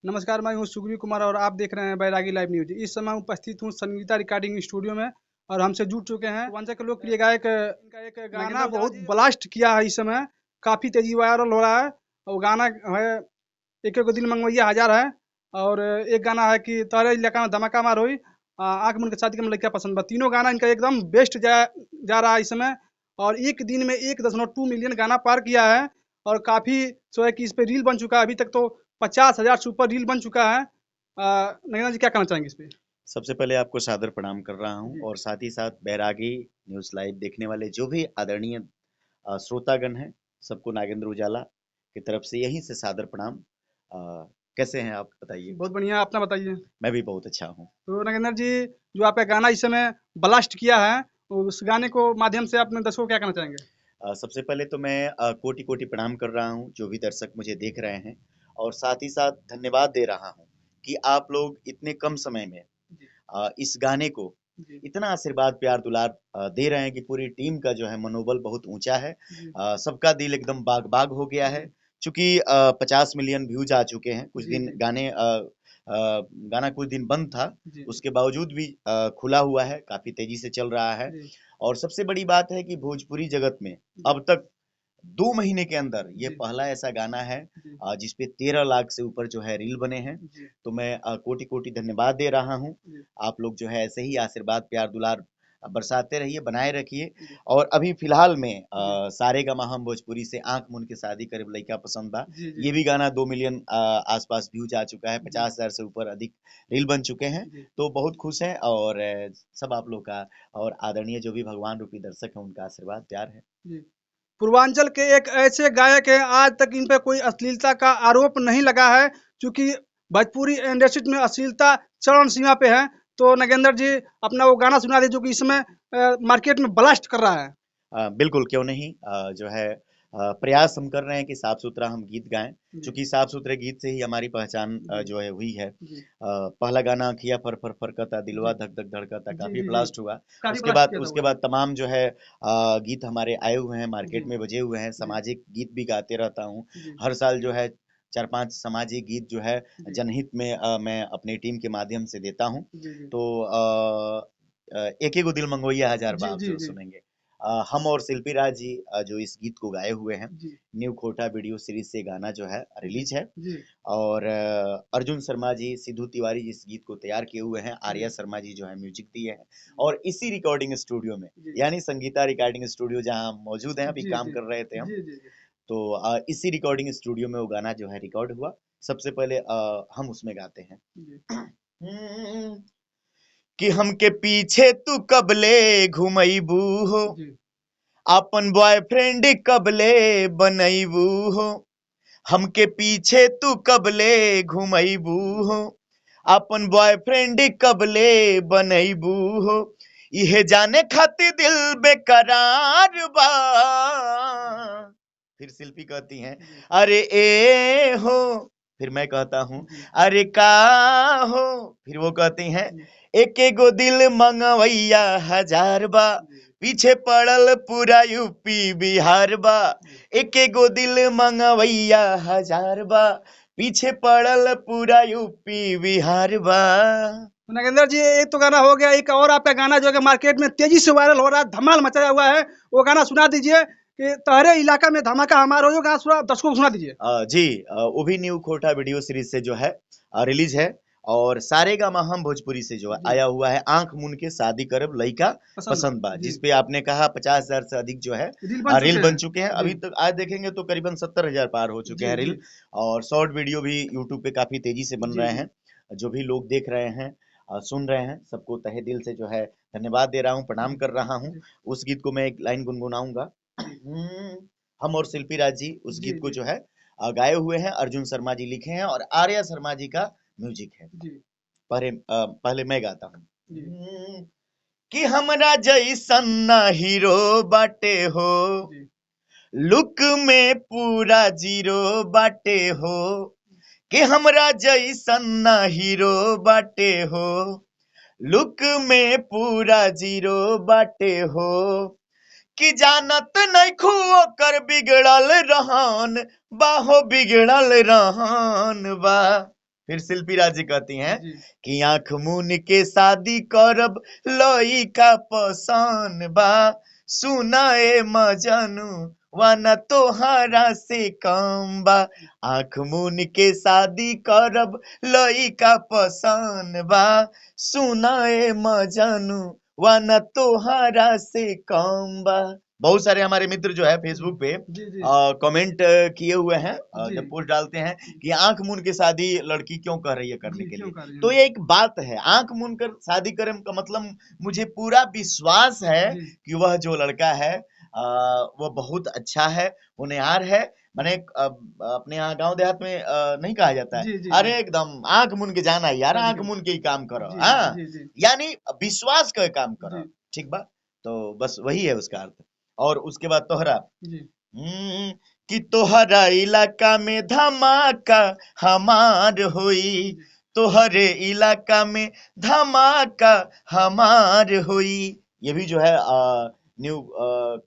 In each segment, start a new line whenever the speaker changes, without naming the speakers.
नमस्कार, मैं हूँ सुग्रीव कुमार और आप देख रहे हैं बैरागी लाइव न्यूज। इस समय उपस्थित हूँ संगीता रिकॉर्डिंग स्टूडियो में और हमसे जुड़ चुके हैं पूर्वांचल के लोकप्रिय गायक। इनका एक गाना बहुत ब्लास्ट किया है, इस समय काफ़ी तेजी वायरल हो रहा है। और गाना है एक एक दिल मंगवैया हजार है। और एक गाना है कि तारे इलाका में धमाका मार हुई, आँख मुन के शादी के में लड़कियां पसंद बा। तीनों गाना इनका एकदम बेस्ट जा रहा है इस समय। और एक दिन में 1.2 मिलियन गाना पार किया है। और काफ़ी जो है कि इस पे रील बन चुका है, अभी तक तो 50,000 सुपर रील बन चुका है। नगीना जी क्या कहना चाहेंगे इस पे?
सबसे पहले आपको सादर प्रणाम कर रहा हूं
जी
और साथ ही साथ बैरागी न्यूज़ लाइव देखने वाले जो भी आदरणीय श्रोतागण हैं, सबको नागेंद्र उजाला की तरफ से यहीं से सादर प्रणाम। कैसे हैं आप बताइए?
बहुत बढ़िया, अपना बताइए।
मैं भी बहुत अच्छा हूं।
तो नगेंद्र जी, जो आपका गाना इस समय ब्लास्ट किया है, उस गाने को माध्यम से अपने दर्शकों को क्या कहना चाहेंगे?
सबसे पहले तो मैं कोटि कोटि प्रणाम कर रहा हूं जो भी दर्शक मुझे देख रहे हैं, और साथ ही साथ धन्यवाद दे रहा हूं कि आप लोग इतने कम समय में
जी
इस गाने को
जी
इतना आशीर्वाद प्यार दुलार दे रहे हैं कि पूरी टीम का जो है मनोबल बहुत ऊंचा है।
जी
सबका दिल एकदम बाग बाग हो गया है।
जी
चूंकि 50 मिलियन व्यूज आ चुके हैं। कुछ
जी
दिन
जी
गाना कुछ दिन बंद था,
जी
उसके बावजूद भी खुला हुआ है, काफी तेजी से चल रहा है।
जी
और सबसे बड़ी बात है कि भोजपुरी जगत में
जी
अब तक 2 महीने के अंदर ये
जी
पहला ऐसा गाना है
जी
जिसपे 13 लाख से ऊपर जो है रील बने हैं।
जी
तो मैं कोटि कोटि धन्यवाद दे रहा हूँ।
जी
आप लोग जो है ऐसे ही आशीर्वाद प्यार दुलार बरसाते रहिए, बनाए रखिए।
जी
और अभी फिलहाल में
जी
सारेगामा हम भोजपुरी से आंख मूंद के शादी करे लइका पसंद बा,
जी जी
ये भी गाना 2 मिलियन आसपास व्यूज आ चुका है,
जी
50,000 से ऊपर अधिक रील बन चुके हैं।
जी
तो बहुत खुश हैं, और सब आप लोग का और आदरणीय जो भी भगवान रूपी दर्शक हैं उनका आशीर्वाद प्यार है।
जी। पूर्वांचल के एक ऐसे गायक हैं, आज तक इन पे कोई अश्लीलता का आरोप नहीं लगा है, क्योंकि भोजपुरी इंडस्ट्री में अश्लीलता चरम सीमा पे है। तो नगेंद्र जी, अपना वो गाना सुना दीजिए जो कि इस समय मार्केट में ब्लास्ट कर रहा है।
बिल्कुल, क्यों नहीं। जो है प्रयास हम कर रहे हैं कि साफ-सुथरा हम गीत गाएँ,
जी
चूँकि साफ-सुथरे गीत से ही हमारी पहचान
जी
जो है हुई है।
जी
पहला गाना अँखिया फर फर फरकता, दिलवा
जी
धक धक धड़कता
जी
काफ़ी
जी जी
ब्लास्ट हुआ।
काफी
उसके
ब्लास्ट
बाद
किया था वो
उसके
गाना।
बाद तमाम जो है गीत हमारे आए हुए हैं,
जी
मार्केट में बजे हुए हैं।
जी
सामाजिक गीत भी गाते रहता हूँ।
जी
हर साल जो है 4-5 सामाजिक गीत जो है
जी
जनहित में मैं अपनी टीम के माध्यम से देता हूँ।
जी जी
तो एक एगो दिल मंगवैया हज़ार
जी
बा आप
जी
ज़रूर
जी
सुनेंगे। हम और शिल्पी राज जी जो इस गीत को गाए हुए हैं।
जी
न्यू खोटा वीडियो सीरीज से गाना जो है
जी
रिलीज है।
जी
और अर्जुन शर्मा जी, सिद्धू तिवारी जी इस गीत को तैयार किए हुए हैं। आर्या
जी
शर्मा जी जो है म्यूजिक दिए हैं। और इसी रिकॉर्डिंग स्टूडियो में,
जी
यानी संगीता रिकॉर्डिंग स्टूडियो जहां हम मौजूद हैं, अभी
जी
काम
जी
कर रहे थे हम।
जी जी जी
तो इसी रिकॉर्डिंग स्टूडियो में वो गाना जो है रिकॉर्ड हुआ। सबसे पहले हम उसमें गाते हैं।
जी
हम्म, कि हमके पीछे तू कबले घुमैबू हो,
जी
अपन बॉयफ्रेंड कबले बनैबू हो। हमके पीछे तू कबले घुमैबू हो, अपन बॉयफ्रेंड कबले बनैबू हो। इहे जाने खातिर दिल बेकरार बा। फिर शिल्पी कहती हैं,
जी
अरे ए हो। फिर मैं कहता हूँ,
जी
अरे का हो। फिर वो कहती हैं,
जी
एक एगो दिल मंगवैया हजार बा,
जी
पीछे पड़ल पूरा यूपी बिहार बा।
जी
एक एगो दिल मंगवैया हजार बा, पीछे पड़ल पूरा यूपी बिहार बा।
तो नागेंद्र जी, एक तो गाना हो गया, एक और आपका गाना जो है कि मार्केट में तेजी से वायरल हो रहा है, धमाल मचाया हुआ है, वो गाना सुना दीजिए कि तहरे इलाका में धमाका हमारा हो। गाना सुना, दर्शकों को सुना दीजिए।
जी, वो भी न्यू खोटा वीडियो सीरीज से जो है रिलीज है। और सारेगामा हम भोजपुरी से जो है
जी
आया हुआ है, आंख मूंद के शादी करब लइका
पसंद बा।
पसंद बा,
जी
जिसपे आपने कहा 50,000 से अधिक जो है
रील बन
रील
चुके
बन
हैं।
चुके हैं।
जी
अभी तक आज देखेंगे तो करीबन 70,000 पार हो चुके
जी
हैं
जी
रील। और शॉर्ट वीडियो भी यूट्यूब पे काफी तेजी से बन
जी
रहे
जी
हैं। जो भी लोग देख रहे हैं, सुन रहे हैं, सबको तहे दिल से जो है धन्यवाद दे रहा हूँ, प्रणाम
जी
कर रहा हूँ।
जी
उस गीत को मैं एक लाइन गुनगुनाऊंगा।
जी
हम और शिल्पी राज जी उस
जी
गीत को
जी
जो है गाए हुए हैं। अर्जुन शर्मा जी लिखे हैं और आर्या शर्मा जी का म्यूजिक है।
जी
पहले मैं गाता हूँ।
जी
कि हमरा जैसन ना हीरो बाटे हो,
जी
लुक में पूरा जीरो बाटे हो। कि हमरा जैसन ना हीरो बाटे हो, लुक में पूरा जीरो बाटे हो। कि जानत नइखु ओकर बिगड़ल रहन, बाहो बिगड़ल रहन बा। फिर शिल्पी राज जी कहती हैं
जी
कि आंख मून के शादी करब लोई का पसान बा, सुनाए मजनू वाना तोहरा से कम बा, आंख मून के शादी करब लोई का पसान बा, सुनाए मजनू वाना तोहरा से कम बा। बहुत सारे हमारे मित्र जो है फेसबुक पे
जी जी
कमेंट किए हुए हैं,
जी
जब पोस्ट डालते हैं कि आंख मून के शादी लड़की क्यों कर रही है करने
जी
के
क्यों
लिए,
कर रही
तो
हैं?
ये एक बात है। आंख मून कर शादी करने का मतलब मुझे पूरा विश्वास है
जी
कि वह जो लड़का है वह बहुत अच्छा है, होनहार है। मैंने अपने यहाँ गांव देहात में नहीं कहा जाता है
जी जी जी
अरे एकदम आंख मून के जाना यार,
शादी
आंख
कर
मून के ही काम करो,
जी
हाँ,
जी जी
यानी विश्वास का काम करो।
जी
ठीक बा, तो बस वही है उसका अर्थ। और उसके बाद तोहरा
जी
हम्म, कि तोहरा इलाका में धमाका हमार होई,
जी
तोहरे इलाका में धमाका हमार होई। ये भी जो है न्यू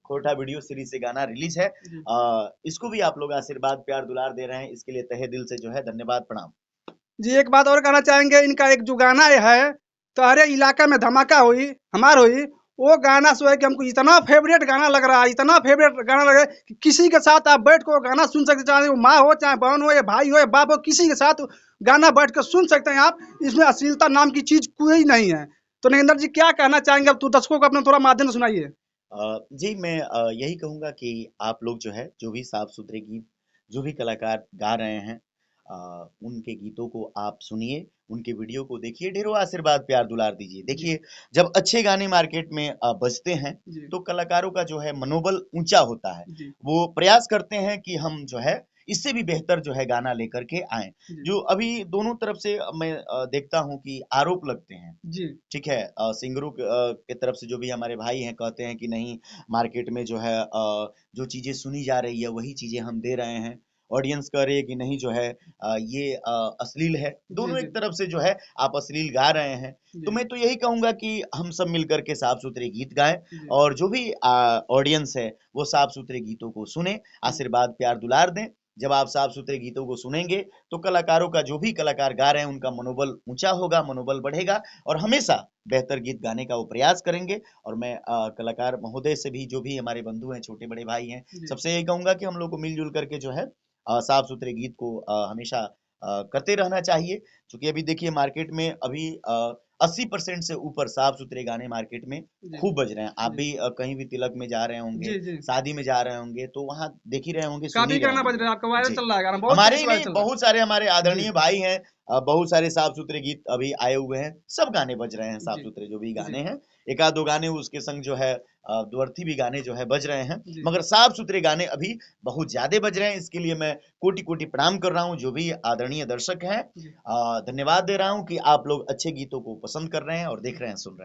खोटा वीडियो सीरीज से गाना रिलीज है।
जी
इसको भी आप लोग आशीर्वाद प्यार दुलार दे रहे हैं, इसके लिए तहे दिल से जो है धन्यवाद प्रणाम।
जी, एक बात और कहना चाहेंगे, इनका एक जो गाना है, "तुम्हारे इलाका में धमाका हुई, हमार हुई", वो गाना सो है कि हमको इतना फ़ेवरेट गाना लग रहा है, इतना फ़ेवरेट गाना लग रहा है कि किसी के साथ आप बैठ के वो गाना सुन सकते हैं, चाहे वो माँ हो, चाहे बहन हो, या भाई हो, या बाप हो, किसी के साथ गाना बैठ के सुन सकते हैं आप। इसमें अश्लीलता नाम की चीज़ कोई नहीं है। तो नगेंद्र जी क्या कहना चाहेंगे? अब तो दर्शकों को अपना थोड़ा माध्यम से सुनाइए।
जी मैं यही कहूँगा कि आप लोग जो है जो भी साफ सुथरे गीत जो भी कलाकार गा रहे हैं उनके गीतों को आप सुनिए, उनके वीडियो को देखिए, ढेरों आशीर्वाद प्यार दुलार दीजिए।
जी,
देखिए जब अच्छे गाने मार्केट में बजते हैं
जी,
तो कलाकारों का जो है मनोबल ऊंचा होता है।
जी,
वो प्रयास करते हैं कि हम जो है इससे भी बेहतर जो है गाना लेकर के आए।
जी,
जो अभी दोनों तरफ से मैं देखता हूँ कि आरोप लगते हैं।
जी,
ठीक है, सिंगरों के तरफ से जो भी हमारे भाई हैं कहते हैं कि नहीं मार्केट में जो है जो चीजें सुनी जा रही है वही चीजें हम दे रहे हैं। ऑडियंस कह रही है कि नहीं जो है ये अश्लील है।
जी,
दोनों
जी,
एक तरफ से जो है आप अश्लील गा रहे हैं। तो
जी,
मैं तो यही कहूंगा कि हम सब मिलकर के साफ सुथरे गीत गाएं
जी,
और जो भी ऑडियंस है वो साफ सुथरे गीतों को सुने,
जी,
आशीर्वाद प्यार दुलार दें। जब आप साफ सुथरे गीतों को सुनेंगे तो कलाकारों का जो भी कलाकार गा रहे हैं उनका मनोबल ऊंचा होगा, मनोबल बढ़ेगा और हमेशा बेहतर गीत गाने का वो प्रयास करेंगे। और मैं कलाकार महोदय से भी जो भी हमारे बंधु हैं, छोटे बड़े भाई हैं,
जी,
सबसे यही कहूंगा कि हम लोग को मिलजुल करके जो है साफ सुथरे गीत को हमेशा करते रहना चाहिए। क्योंकि अभी देखिए मार्केट में अभी 80% से ऊपर साफ सुथरे गाने मार्केट में
जी,
खूब बज रहे हैं। आप
जी,
भी कहीं भी तिलक में जा रहे होंगे,
जी, जी।
शादी में जा रहे होंगे तो वहां देख ही रहे होंगे, सुन ही
काफ़ी
रहे
गाना बज
होंगे।
रहा है, आपका वायरल
जी,
चल रहा है गाना, बहुत
हमारे
तेज़ी
ही
से वायरल
नहीं
चल रहा
बहुत सारे हमारे
है। जी,
आदरणीय भाई हैं, बहुत सारे साफ सुथरे गीत अभी आए हुए हैं, सब गाने बज रहे हैं साफ
जी,
सुथरे जो भी
जी,
गाने हैं। एक आध दो गाने उसके संग जो है द्वर्थी भी गाने जो है बज रहे हैं,
जी,
मगर साफ सुथरे गाने अभी बहुत ज्यादा बज रहे हैं। इसके लिए मैं कोटि कोटि प्रणाम कर रहा हूँ जो भी आदरणीय दर्शक हैं।
जी,
धन्यवाद दे रहा हूँ कि आप लोग अच्छे गीतों को पसंद कर रहे हैं और देख
जी।
रहे हैं, सुन रहे हैं।